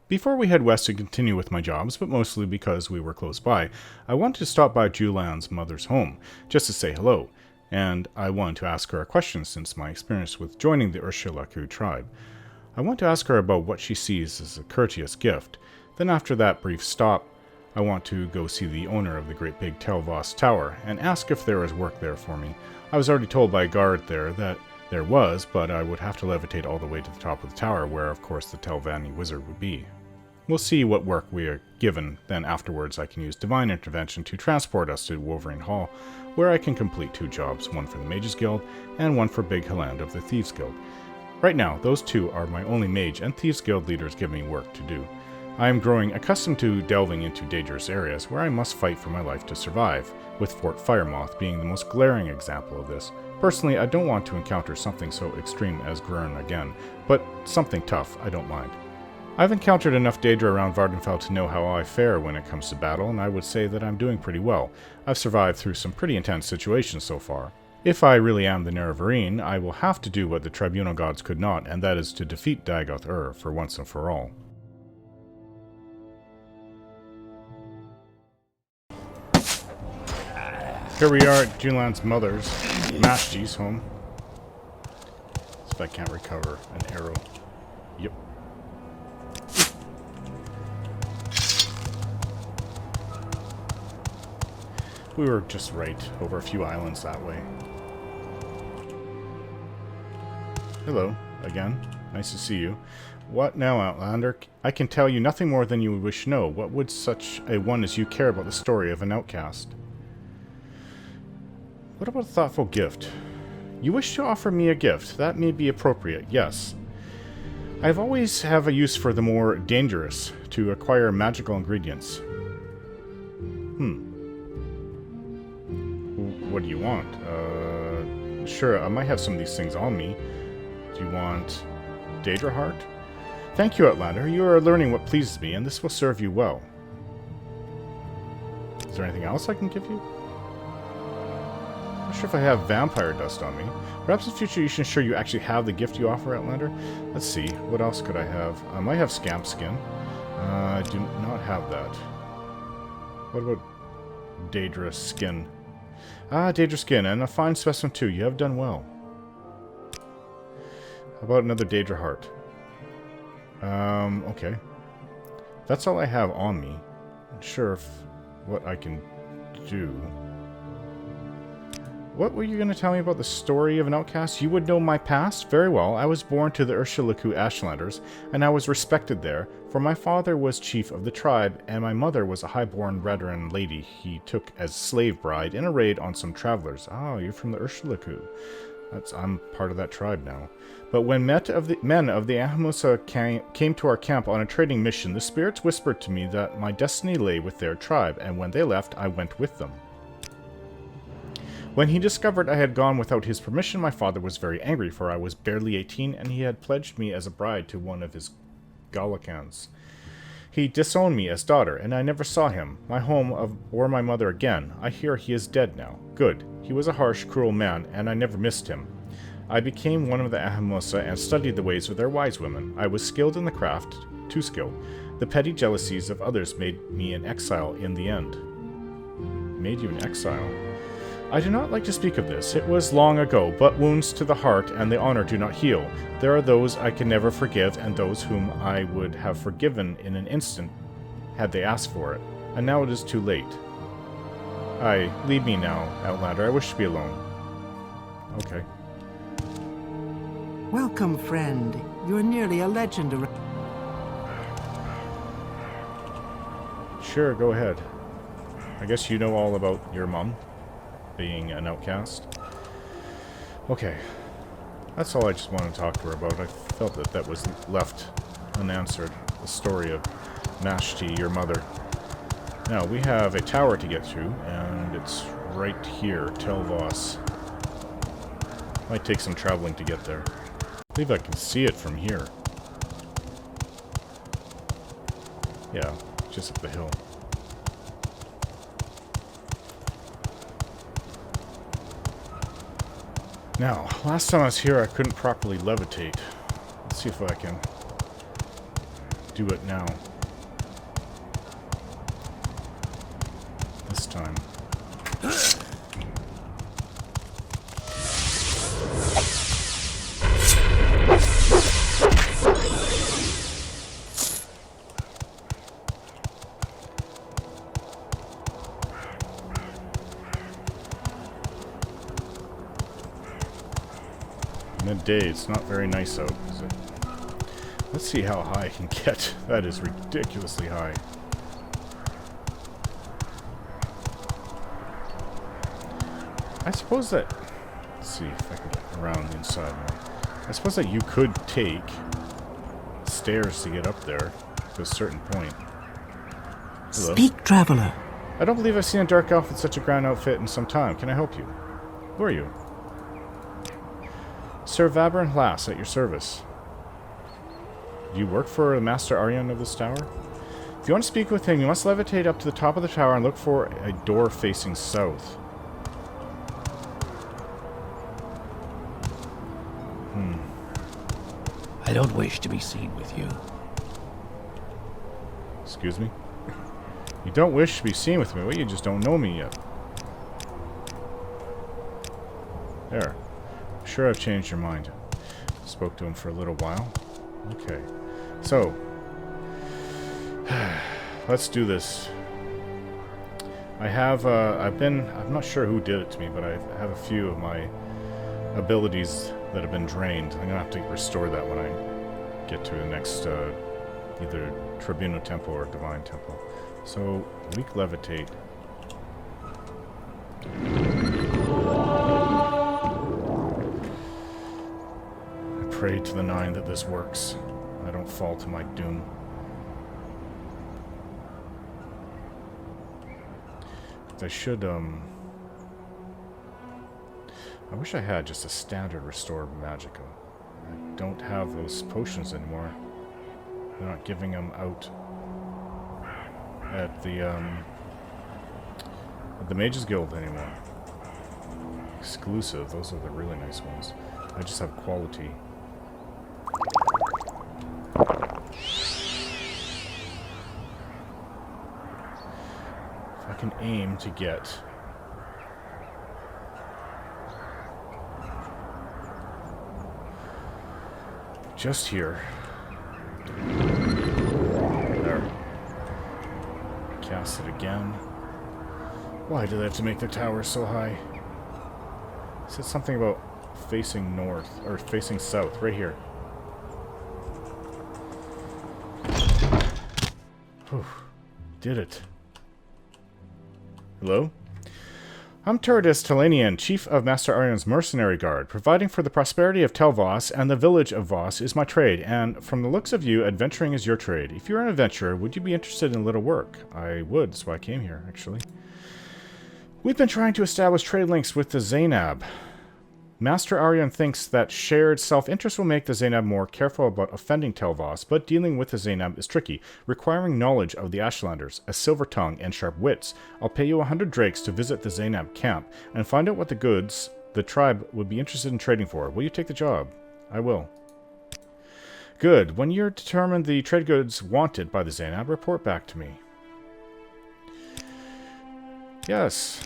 Before we head west to continue with my jobs, but mostly because we were close by, I wanted to stop by Julian's mother's home, just to say hello, and I wanted to ask her a question since my experience with joining the Ursulaku tribe. I want to ask her about what she sees as a courteous gift. Then after that brief stop, I want to go see the owner of the great big Tel Vos tower, and ask if there is work there for me. I was already told by a guard there that there was, but I would have to levitate all the way to the top of the tower, where of course the Telvanni wizard would be. We'll see what work we are given, then afterwards I can use divine intervention to transport us to Wolverine Hall, where I can complete 2 jobs, one for the Mages Guild, and one for Big Helland of the Thieves Guild. Right now, those 2 are my only Mage and Thieves Guild leaders giving me work to do. I am growing accustomed to delving into dangerous areas where I must fight for my life to survive, with Fort Firemoth being the most glaring example of this. Personally, I don't want to encounter something so extreme as Grurn again, but something tough, I don't mind. I've encountered enough Daedra around Vardenfell to know how I fare when it comes to battle, and I would say that I'm doing pretty well. I've survived through some pretty intense situations so far. If I really am the Nerevarine, I will have to do what the Tribunal Gods could not, and that is to defeat Dagoth for once and for all. Here we are at Julian's mother's, Mashti's home. See if I can't recover an arrow. Yep. We were just right over a few islands that way. Hello, again. Nice to see you. What now, Outlander? I can tell you nothing more than you would wish to know. What would such a one as you care about the story of an outcast? What about a thoughtful gift? You wish to offer me a gift. That may be appropriate, yes. I've always have a use for the more dangerous, to acquire magical ingredients. What do you want? Sure, I might have some of these things on me. Do you want Daedra Heart? Thank you, Outlander. You are learning what pleases me, and this will serve you well. Is there anything else I can give you? I'm not sure if I have vampire dust on me. Perhaps in future you should ensure you actually have the gift you offer, Outlander. Let's see, what else could I have? I might have scamp skin. I do not have that. What about Daedra skin? Ah, Daedra skin, and a fine specimen too. You have done well. How about another Daedra heart? Okay. That's all I have on me. I'm not sure if what I can do. What were you going to tell me about the story of an outcast? You would know my past? Very well. I was born to the Ursulaku Ashlanders, and I was respected there, for my father was chief of the tribe, and my mother was a high-born Redaran lady he took as slave bride in a raid on some travelers. Oh, you're from the Ursulaku. I'm part of that tribe now. But when men of the Ahamusa came to our camp on a trading mission, the spirits whispered to me that my destiny lay with their tribe, and when they left, I went with them. When he discovered I had gone without his permission, my father was very angry, for I was barely 18, and he had pledged me as a bride to one of his Galakans. He disowned me as daughter, and I never saw him, my home, or my mother again. I hear he is dead now. Good. He was a harsh, cruel man, and I never missed him. I became one of the Ahamusa and studied the ways of their wise women. I was skilled in the craft, too skilled. The petty jealousies of others made me an exile in the end. Made you an exile? I do not like to speak of this. It was long ago, but wounds to the heart and the honor do not heal. There are those I can never forgive, and those whom I would have forgiven in an instant had they asked for it. And now it is too late. Aye, leave me now, Outlander. I wish to be alone. Okay. Welcome, friend. You're nearly a legend. Sure, go ahead. I guess you know all about your mom being an outcast. Okay. That's all I just wanted to talk to her about. I felt that that was left unanswered. The story of Mashti, your mother. Now, we have a tower to get to, and it's right here, Tel Vos. Might take some traveling to get there. I believe I can see it from here. Yeah, just up the hill. Now, last time I was here I couldn't properly levitate. Let's see if I can do it now. This time. Midday, it's not very nice out, is it? Let's see how high I can get. That is ridiculously high. I suppose that... Let's see if I can get around the inside more. I suppose that you could take stairs to get up there to a certain point. Hello? Speak, traveler. I don't believe I've seen a dark elf with such a grand outfit in some time. Can I help you? Who are you? Sir Vaberin Lass, at your service. Do you work for the Master Aryan of this tower? If you want to speak with him, you must levitate up to the top of the tower and look for a door facing south. I don't wish to be seen with you. Excuse me? You don't wish to be seen with me? Well, you just don't know me yet. There. I'm sure I've changed your mind. Spoke to him for a little while. Okay. So. Let's do this. I have, I'm not sure who did it to me, but I have a few of my abilities that have been drained. I'm gonna have to restore that when I get to the next, either Tribunal Temple or Divine Temple. So, weak levitate. I pray to the Nine that this works. I don't fall to my doom. I should, I wish I had just a standard Restore Magica. I don't have those potions anymore. They're not giving them out at the Mages Guild anymore. Exclusive, those are the really nice ones. I just have quality. If I can aim to get just here. There. Cast it again. Why do they have to make their towers so high? It said something about facing north, or facing south, right here. Whew. Did it. Hello? I'm Toridus Telanian, Chief of Master Aryan's Mercenary Guard. Providing for the prosperity of Tel Vos and the village of Vos is my trade, and from the looks of you, adventuring is your trade. If you're an adventurer, would you be interested in a little work? I would, that's why I came here, actually. We've been trying to establish trade links with the Zainab. Master Aryan thinks that shared self-interest will make the Zainab more careful about offending Tel Vos, but dealing with the Zainab is tricky, requiring knowledge of the Ashlanders, a silver tongue, and sharp wits. I'll pay you 100 drakes to visit the Zainab camp and find out what the goods the tribe would be interested in trading for. Will you take the job? I will. Good. When you're determined the trade goods wanted by the Zainab, report back to me. Yes.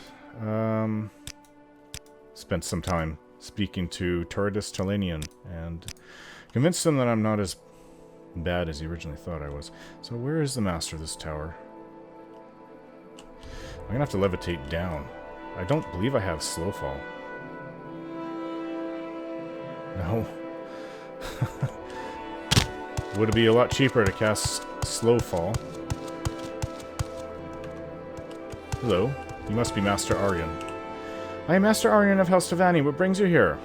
Spent some time speaking to Toridus Telanian and convinced him that I'm not as bad as he originally thought I was. So where is the master of this tower? I'm gonna have to levitate down. I don't believe I have slow fall. No. Would it be a lot cheaper to cast slow fall? Hello. You must be Master Aryan. I am Master Aryan of House Tavani. What brings you here?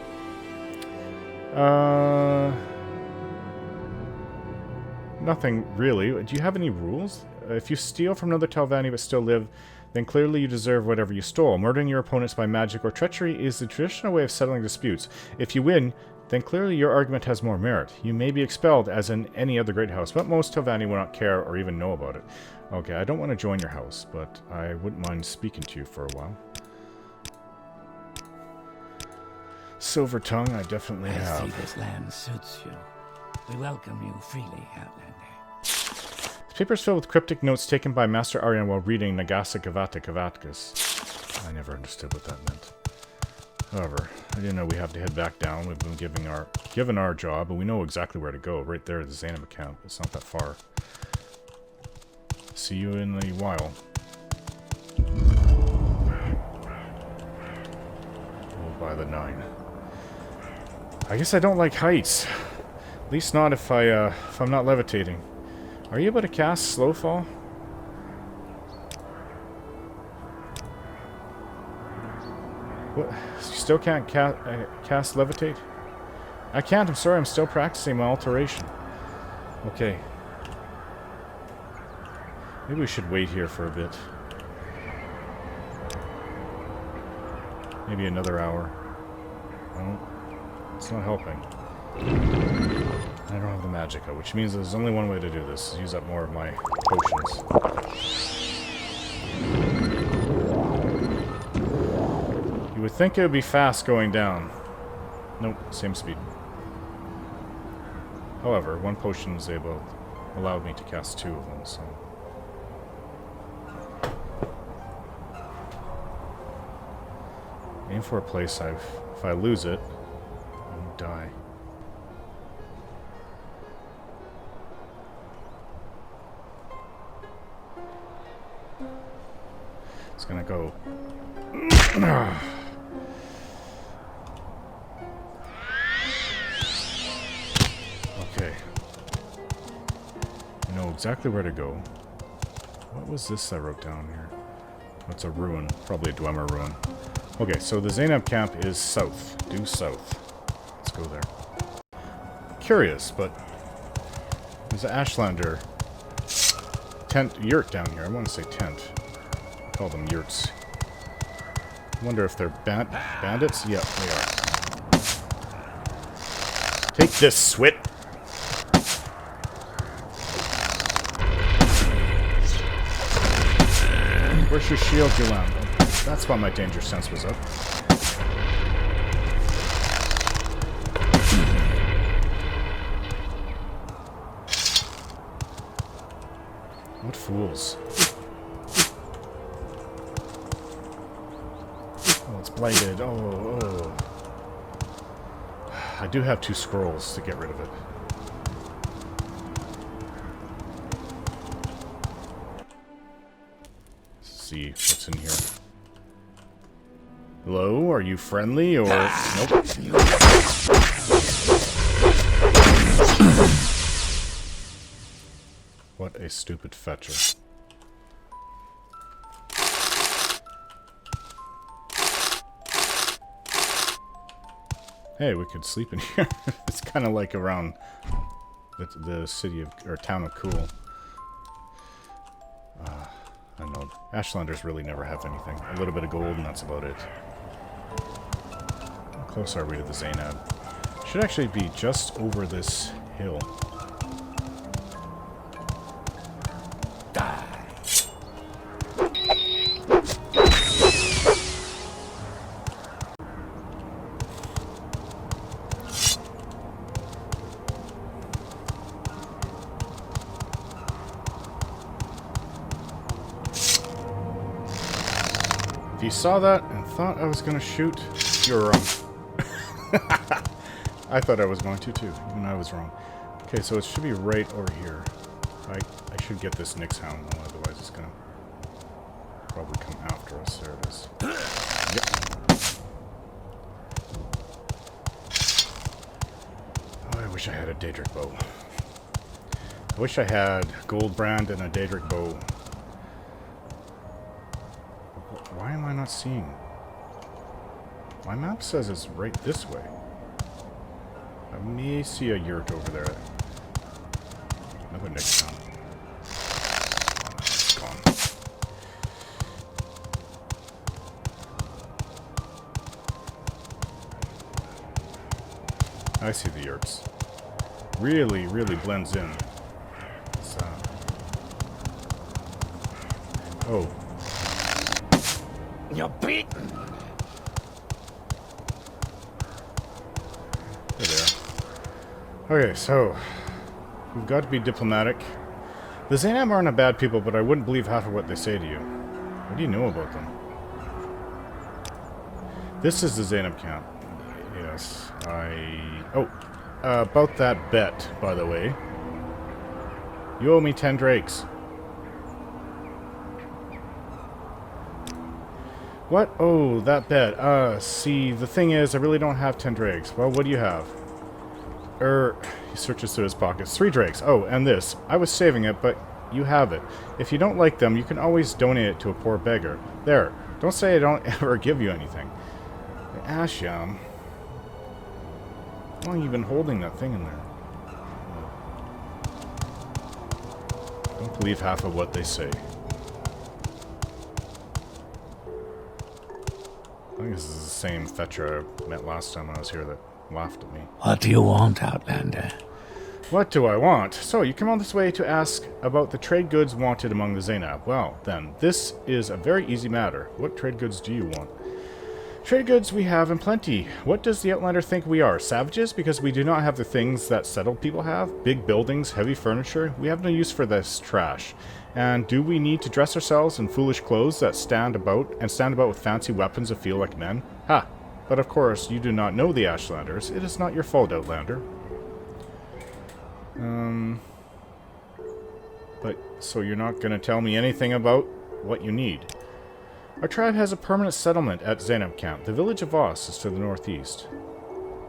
Nothing really. Do you have any rules? If you steal from another Telvanni but still live, then clearly you deserve whatever you stole. Murdering your opponents by magic or treachery is the traditional way of settling disputes. If you win, then clearly your argument has more merit. You may be expelled, as in any other great house, but most Telvanni will not care or even know about it. Okay, I don't want to join your house, but I wouldn't mind speaking to you for a while. Silver tongue, I definitely have. I see this land suits you. We welcome you freely, Outlander. Papers filled with cryptic notes taken by Master Aryan while reading Nagasa Gavata Gavatkas. I never understood what that meant. However, I didn't know we have to head back down. We've been given our job, and we know exactly where to go. Right there at the Xanab camp. It's not that far. See you in a while. Oh, by the 9. I guess I don't like heights. At least not if I'm not levitating. Are you able to cast slow fall? What? You still can't cast levitate? I can't. I'm sorry. I'm still practicing my alteration. Okay. Maybe we should wait here for a bit. Maybe another hour. No, it's not helping. I don't have the magicka, which means there's only one way to do this. Use up more of my potions. You would think it would be fast going down. Nope, same speed. However, one potion is allowed me to cast 2 of them, so... Aim for a place if I lose it, I won't die. It's gonna go. Okay. I know exactly where to go. What was this I wrote down here? It's a ruin. Probably a Dwemer ruin. Okay, so the Xanab camp is south. Due south. Let's go there. Curious, but there's an Ashlander yurt down here. I want to say tent. Call them yurts. I wonder if they're bandits? Yep, they are. Take this, Swit! Where's your shield, Gulam? That's why my danger sense was up. What fools. Oh, it's blighted. Oh. I do have 2 scrolls to get rid of it. Let's see what's in here. Hello? Are you friendly or... Nope. What a stupid fetcher. Hey, we could sleep in here. It's kind of like around the city of, or town of Cool. I know. Ashlanders really never have anything. A little bit of gold and that's about it. How close are we to the Xanab? Should actually be just over this hill. If you saw that and thought I was going to shoot, you're wrong. I thought I was going to too, even I was wrong. Okay, so it should be right over here. I should get this Nyx Hound, though, otherwise it's going to probably come after us. There it is. Yep. Oh, I wish I had a Daedric bow. I wish I had Goldbrand and a Daedric bow. Why am I not seeing? My map says it's right this way. I may see a yurt over there. Another Nyx Hound. It's gone. I see the yurts. Really blends in. It's, oh. You're beaten. Hey there. Okay, so we've got to be diplomatic. The Zainab aren't a bad people, but I wouldn't believe half of what they say to you. What do you know about them? This is the Zainab camp. Yes, Oh, about that bet, by the way. You owe me 10 drakes. What? Oh, that bet. See, the thing is, I really don't have 10 drakes. Well, what do you have? He searches through his pockets. 3 drakes. Oh, and this. I was saving it, but you have it. If you don't like them, you can always donate it to a poor beggar. There. Don't say I don't ever give you anything. Ashyam. How long have you been holding that thing in there? Don't believe half of what they say. I think this is the same fetcher I met last time I was here that laughed at me. What do you want, Outlander? What do I want? So, you come all this way to ask about the trade goods wanted among the Zainab. Well, then, this is a very easy matter. What trade goods do you want? Trade goods we have in plenty. What does the Outlander think we are? Savages? Because we do not have the things that settled people have? Big buildings, heavy furniture? We have no use for this trash. And do we need to dress ourselves in foolish clothes that stand about with fancy weapons that feel like men? Ha! But of course, you do not know the Ashlanders. It is not your fault, Outlander. But, so you're not going to tell me anything about what you need? Our tribe has a permanent settlement at Zainab Camp. The village of Vos is to the northeast.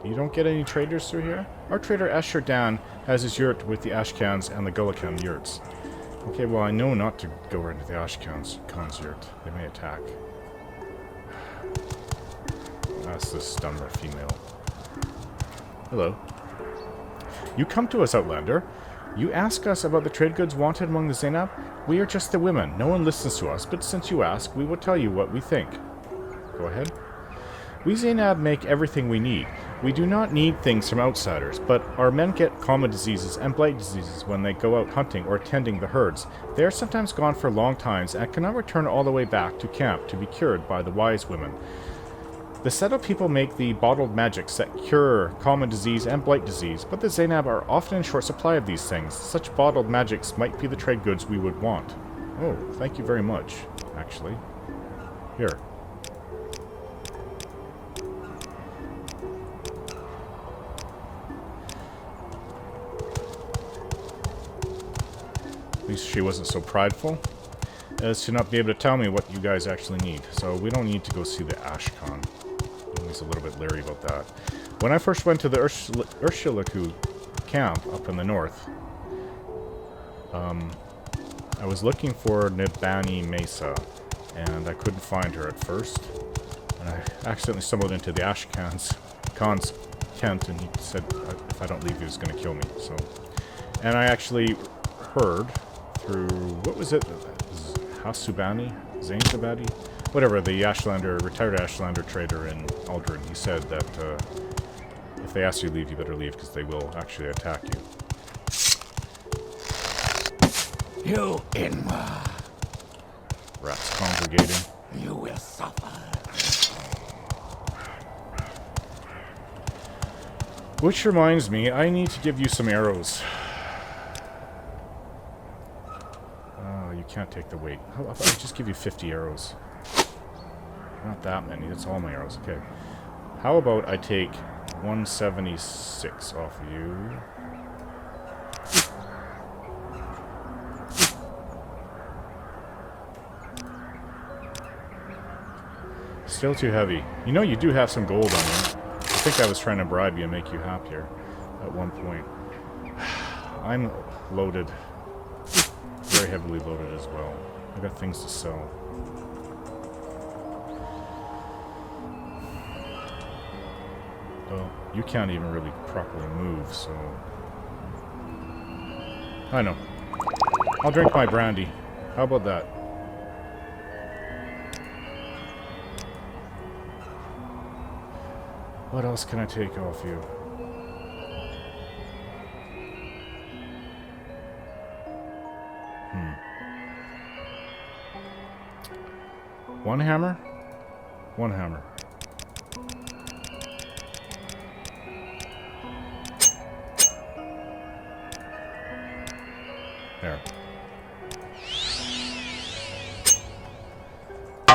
You don't get any traders through here? Our trader Ashurdan has his yurt with the Ashkans and the Gullikan yurts. Okay, well, I know not to go into the Ashkans' yurt. They may attack. That's this dumber female. Hello. You come to us, Outlander. You ask us about the trade goods wanted among the Zainab? We are just the women. No one listens to us, but since you ask, we will tell you what we think. Go ahead. We Zainab make everything we need. We do not need things from outsiders, but our men get common diseases and blight diseases when they go out hunting or tending the herds. They are sometimes gone for long times and cannot return all the way back to camp to be cured by the wise women. The settled people make the bottled magics that cure common disease and blight disease, but the Zainab are often in short supply of these things. Such bottled magics might be the trade goods we would want. Oh, thank you very much, actually. Here. At least she wasn't so prideful as to not be able to tell me what you guys actually need. So we don't need to go see the Ashkan. He's a little bit leery about that. When I first went to the Ursulaku camp up in the north, I was looking for Nibani Mesa, and I couldn't find her at first. And I accidentally stumbled into the Ashkan's tent, and he said if I don't leave, he was going to kill me. So, and I actually heard through, what was it? Hasubani? Zain Zabadi? Whatever, the retired Ashlander trader in Aldrin, he said that if they ask you to leave, you better leave, because they will actually attack you. You Inma. Rats congregating. You will suffer. Which reminds me, I need to give you some arrows. Oh, you can't take the weight. How about I just give you 50 arrows? Not that many, that's all my arrows. Okay. How about I take 176 off of you? Still too heavy. You know you do have some gold on you. I think I was trying to bribe you and make you happier at one point. I'm loaded. Very heavily loaded as well. I've got things to sell. Well, you can't even really properly move, so... I know. I'll drink my brandy. How about that? What else can I take off you? One hammer? One hammer. There.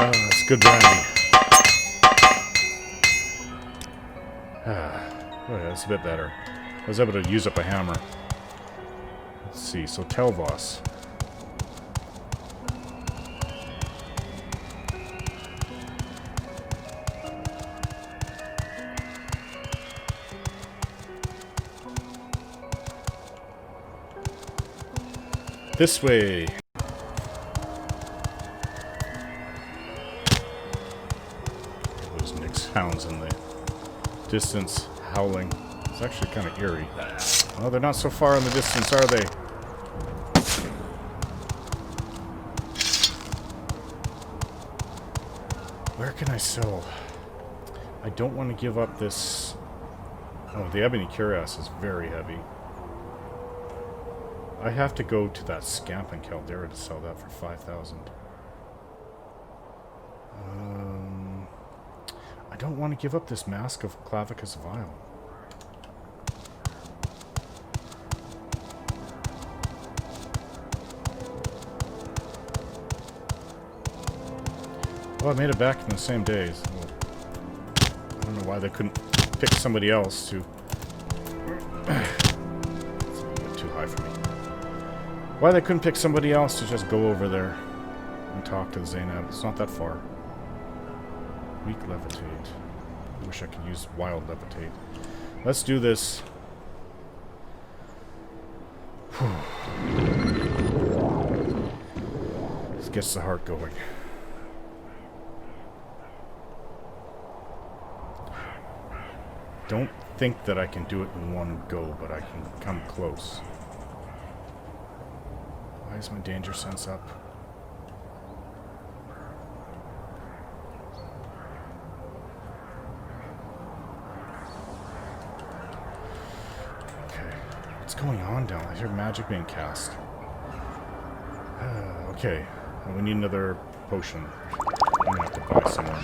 It's good brandy. Oh, yeah, that's a bit better. I was able to use up a hammer. Let's see, so Tel Vos. This way. Those Nick's hounds in the distance howling. It's actually kind of eerie. Oh, they're not so far in the distance, are they? Where can I sell? I don't want to give up this... Oh, the ebony cuirass is very heavy. I have to go to that scamp in Caldera to sell that for 5,000. I don't want to give up this mask of Clavicus Vile. Well, I made it back in the same days. Well, I don't know why they couldn't pick somebody else to... It's a bit too high for me. Why they couldn't pick somebody else to just go over there and talk to Zainab. It's not that far. Weak levitate. I wish I could use wild levitate. Let's do this. This gets the heart going. Don't think that I can do it in one go, but I can come close. Why is my danger sense up? Okay. What's going on down there? I hear magic being cast. Okay. We need another potion. I'm gonna have to buy somewhere.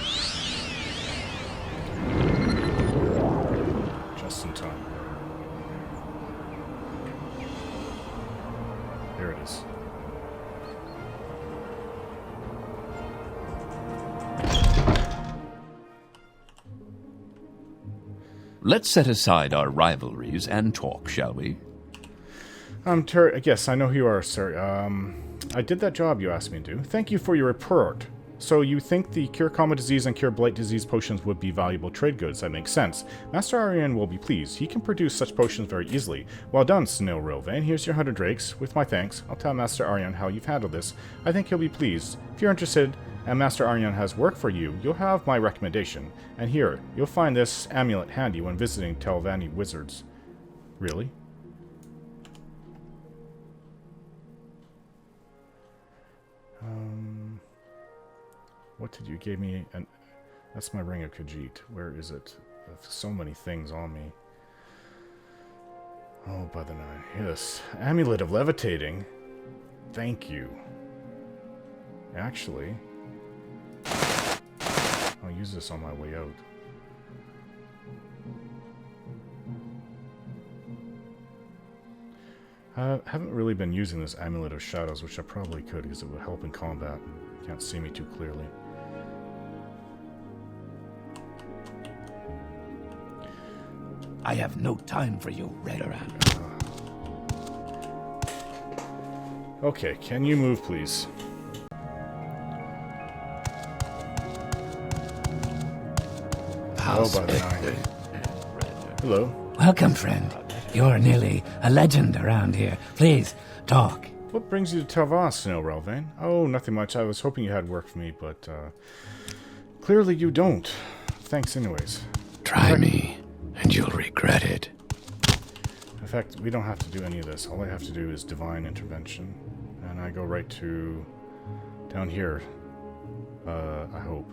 Just in time. There it is. Let's set aside our rivalries and talk, shall we? Yes, I know who you are, sir. I did that job you asked me to do. Thank you for your report. So you think the Cure Common Disease and Cure Blight Disease potions would be valuable trade goods? That makes sense. Master Aryan will be pleased. He can produce such potions very easily. Well done, Snail Rilvain. Here's your 100 drakes. With my thanks, I'll tell Master Aryan how you've handled this. I think he'll be pleased. If you're interested, and Master Aryan has work for you, you'll have my recommendation. And here, you'll find this amulet handy when visiting Telvanni wizards. Really? What did you give me? That's my ring of Khajiit. Where is it? I have so many things on me. Oh, by the nine. Yes. Amulet of Levitating. Thank you. Actually, I'll use this on my way out. I haven't really been using this Amulet of Shadows, which I probably could because it would help in combat. You can't see me too clearly. I have no time for you, Redoran. Okay, can you move, please? Oh, by the nine. Hello. Welcome, friend. You're nearly a legend around here. Please, talk. What brings you to Tel Vos, Snail Relvain? Oh, nothing much. I was hoping you had work for me, but clearly you don't. Thanks anyways. Try me, and you'll regret it. In fact, we don't have to do any of this. All I have to do is divine intervention. And I go right to down here. I hope.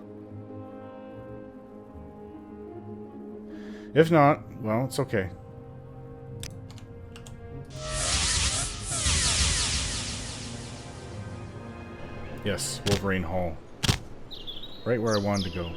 If not, well, it's okay. Yes, Wolverine Hall. Right where I wanted to go.